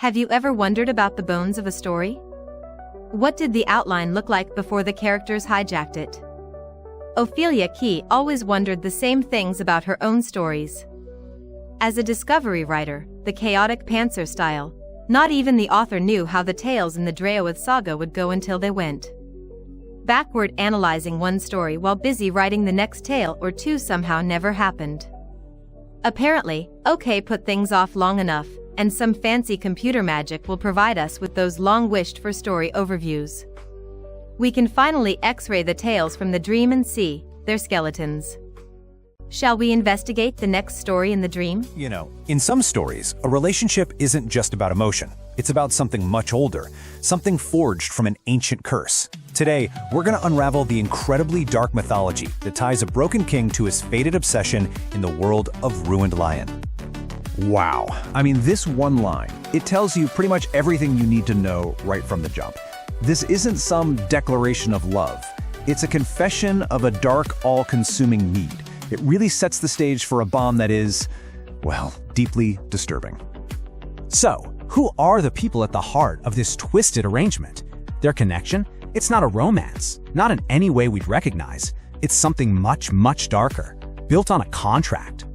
Have you ever wondered about the bones of a story? What did the outline look like before the characters hijacked it? Ophelia Key always wondered the same things about her own stories. As a discovery writer, the chaotic pantser style, not even the author knew how the tales in the Draoithe Saga would go until they went. Backward analyzing one story while busy writing the next tale or two somehow never happened. Apparently, OK put things off long enough, and some fancy computer magic will provide us with those long-wished-for story overviews. We can finally X-ray the tales from the dream and see their skeletons. Shall we investigate the next story in the dream? You know, in some stories, a relationship isn't just about emotion. It's about something much older, something forged from an ancient curse. Today, we're going to unravel the incredibly dark mythology that ties a broken king to his fated obsession in the world of Ruined Lion. Wow. I mean, this one line, it tells you pretty much everything you need to know right from the jump. This isn't some declaration of love. It's a confession of a dark, all-consuming need. It really sets the stage for a bond that is, well, deeply disturbing. So, who are the people at the heart of this twisted arrangement? Their connection? It's not a romance, not in any way we'd recognize. It's something much, much darker, built on a contract.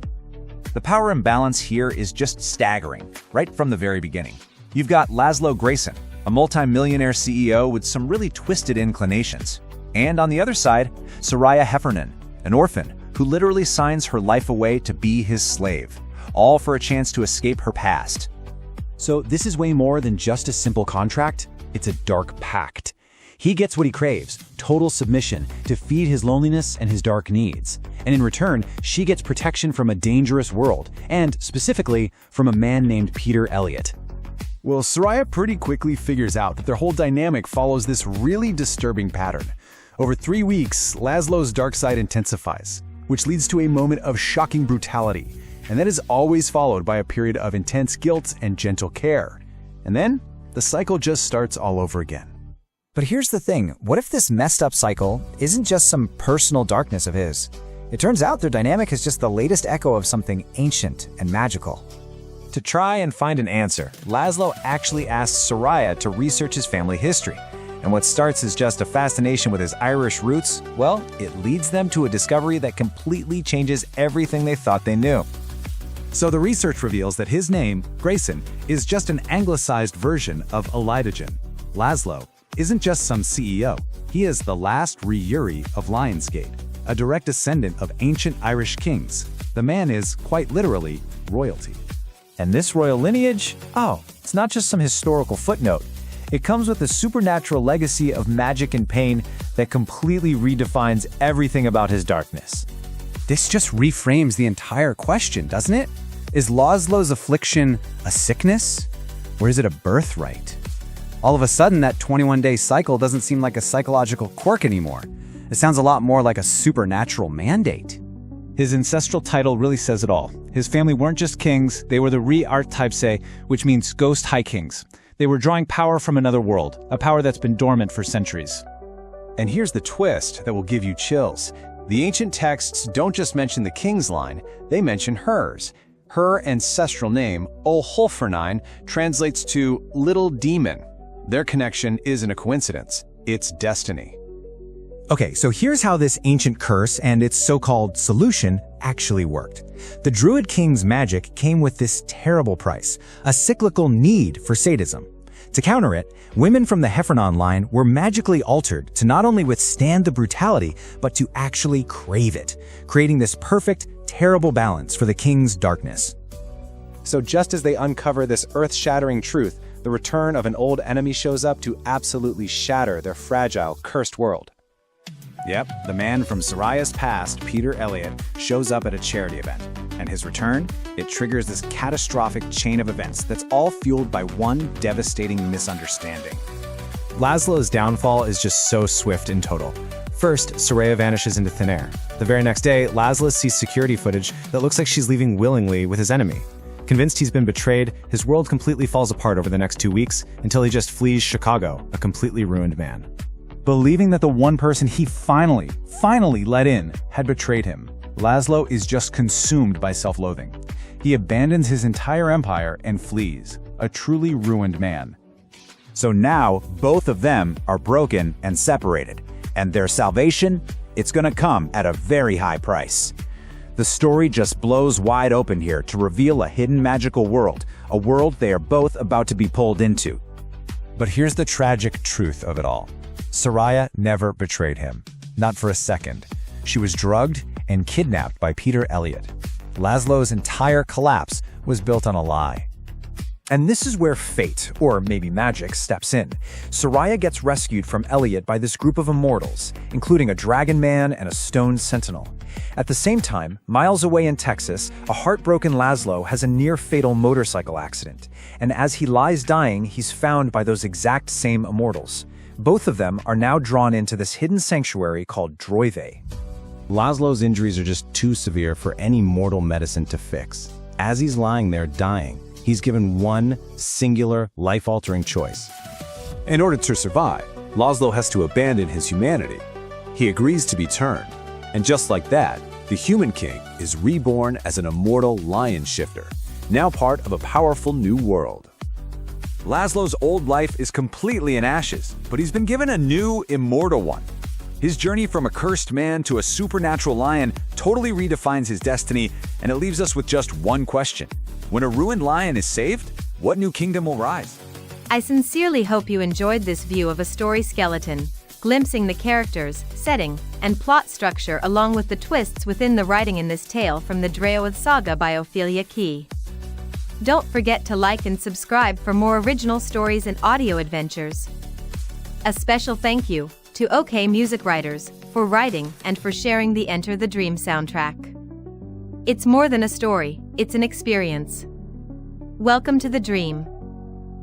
The power imbalance here is just staggering, right from the very beginning. You've got Laszlo Grayson, a multi-millionaire CEO with some really twisted inclinations. And on the other side, Soraya Heffernan, an orphan who literally signs her life away to be his slave, all for a chance to escape her past. So this is way more than just a simple contract. It's a dark pact. He gets what he craves, total submission, to feed his loneliness and his dark needs. And in return, she gets protection from a dangerous world, and specifically from a man named Peter Elliott. Well, Soraya pretty quickly figures out that their whole dynamic follows this really disturbing pattern. Over 3 weeks, Laszlo's dark side intensifies, which leads to a moment of shocking brutality, and that is always followed by a period of intense guilt and gentle care. And then, the cycle just starts all over again. But here's the thing, what if this messed up cycle isn't just some personal darkness of his? It turns out their dynamic is just the latest echo of something ancient and magical. To try and find an answer, Laszlo actually asks Soraya to research his family history. And what starts as just a fascination with his Irish roots, well, it leads them to a discovery that completely changes everything they thought they knew. So the research reveals that his name, Grayson, is just an anglicized version of Elidogen. Laszlo isn't just some CEO. He is the last Ryuri of Lionsgate, a direct descendant of ancient Irish kings. The man is, quite literally, royalty. And this royal lineage? Oh, it's not just some historical footnote. It comes with a supernatural legacy of magic and pain that completely redefines everything about his darkness. This just reframes the entire question, doesn't it? Is Laszlo's affliction a sickness? Or is it a birthright? All of a sudden, that 21-day cycle doesn't seem like a psychological quirk anymore. It sounds a lot more like a supernatural mandate. His ancestral title really says it all. His family weren't just kings, they were the Re-Archetypse, which means ghost high kings. They were drawing power from another world, a power that's been dormant for centuries. And here's the twist that will give you chills. The ancient texts don't just mention the king's line, they mention hers. Her ancestral name, Olholfernine, translates to little demon. Their connection isn't a coincidence, it's destiny. Okay, so here's how this ancient curse and its so-called solution actually worked. The Druid King's magic came with this terrible price, a cyclical need for sadism. To counter it, women from the Heffernan line were magically altered to not only withstand the brutality, but to actually crave it, creating this perfect, terrible balance for the king's darkness. So just as they uncover this earth-shattering truth, the return of an old enemy shows up to absolutely shatter their fragile, cursed world. Yep, the man from Soraya's past, Peter Elliott, shows up at a charity event. And his return, it triggers this catastrophic chain of events that's all fueled by one devastating misunderstanding. Laszlo's downfall is just so swift in total. First, Soraya vanishes into thin air. The very next day, Laszlo sees security footage that looks like she's leaving willingly with his enemy. Convinced he's been betrayed, his world completely falls apart over the next 2 weeks until he just flees Chicago, a completely ruined man. Believing that the one person he finally let in had betrayed him, Laszlo is just consumed by self-loathing. He abandons his entire empire and flees. a truly ruined man. So now, both of them are broken and separated, and their salvation, it's gonna come at a very high price. The story just blows wide open here to reveal a hidden magical world, a world they are both about to be pulled into. But here's the tragic truth of it all. Soraya never betrayed him. Not for a second. She was drugged and kidnapped by Peter Elliot. Laszlo's entire collapse was built on a lie. And this is where fate, or maybe magic, steps in. Soraya gets rescued from Elliot by this group of immortals, including a dragon man and a stone sentinel. At the same time, miles away in Texas, a heartbroken Laszlo has a near-fatal motorcycle accident, and as he lies dying, he's found by those exact same immortals. Both of them are now drawn into this hidden sanctuary called Draoithe. Laszlo's injuries are just too severe for any mortal medicine to fix. As he's lying there dying, he's given one singular, life-altering choice. In order to survive, Laszlo has to abandon his humanity. He agrees to be turned, and just like that, the Human King is reborn as an immortal lion shifter, now part of a powerful new world. Laszlo's old life is completely in ashes, but he's been given a new, immortal one. His journey from a cursed man to a supernatural lion totally redefines his destiny, and it leaves us with just one question. When a ruined lion is saved, what new kingdom will rise? I sincerely hope you enjoyed this view of a story skeleton, glimpsing the characters, setting, and plot structure along with the twists within the writing in this tale from the Draoithe Saga by Ophelia Key. Don't forget to like and subscribe for more original stories and audio adventures. A special thank you to OK Music Writers for writing and for sharing the Enter the Dream soundtrack. It's more than a story, it's an experience. Welcome to the dream.